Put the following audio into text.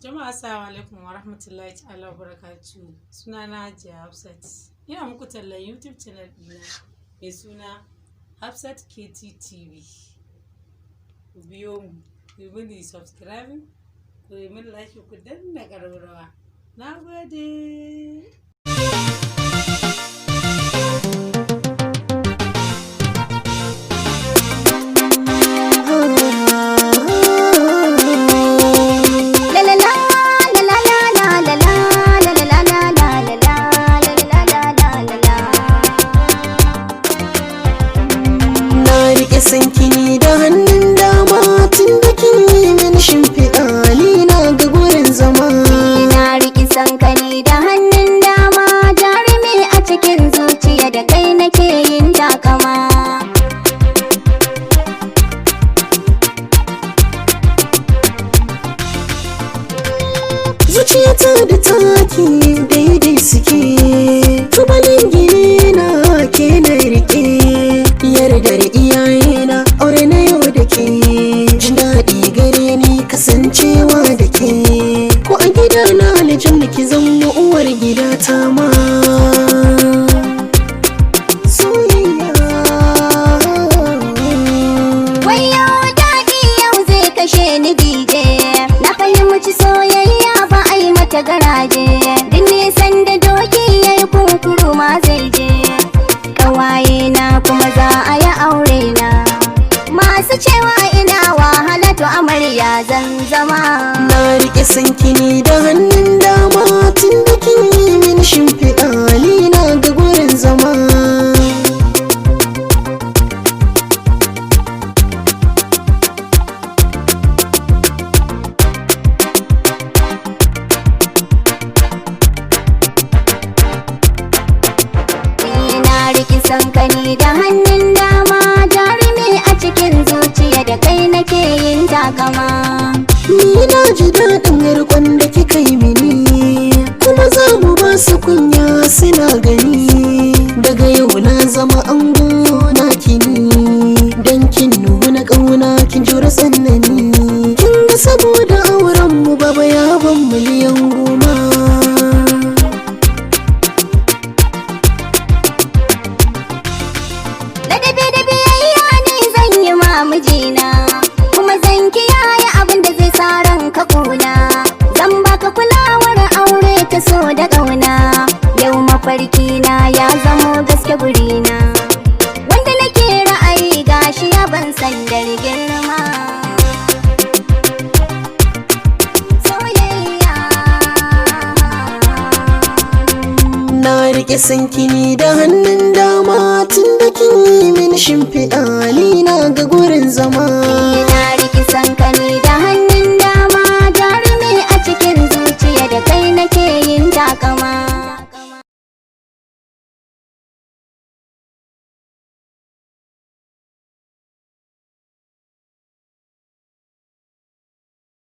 Jama'a assalamu alaikum wa rahmatullahi ta'ala wa barakatuhu. Sunana Hajiya Hafsat. Ina muku tallan YouTube channel ɗina mai suna Hafsat KTTV. Ku biyo mu, ku yi mini subscribing, ku yi mini like, ku danna ƙararrawa. Na gode. San kini da hannun dama tun da kin yi min shimfiɗa ni na ga gurin zama. Na riƙi sankani da hannun dama jarumi a cikin zuciya da kai nake yin takama. Zuciyata da taki daidai suke, tubalin gini na ke na riƙe, yardar iyayena aure na yau da ke, jin daɗi gare ni kasancewa da ke, ko a gida na aljanna ki zama uwar gida ta ma. Soyayya Wayo daɗi yau zai kashe ni dije, na fahimci soyayya ba a yi mata garaje, duk nisan da doki ya yi kunkuru ma zai je. Ƙawaye na kuma za a yi aure na, masu cewa ina wahala to amarya zan zama. Na riƙe sankini da hannun dama tun da kin yi min shimfiɗa ni na ga gurin zama. Sankani da hannun dama jarumi a cikin zuciya da kai nake yin takama. Ni na ji daɗin yarkon da kika yi mini, kuma za mu ba su kunya suna gani. Daga yau na zama ango na kini, don kin nuna ƙauna kin jura tsanani. Kin ga saboda auren mu baba ya ban miliyan 10. Mijina kuma zan kiyaye abin da zai sa ranka kuna, zan baka kulawar aure ta so da ƙauna. Yau mafarki na ya zamo gaske gurina, wanda nake ra'ayi gashi ya ban sandar girma. Soyayya na riƙe sankini da hannun dama tun da kin yi min shimfiɗa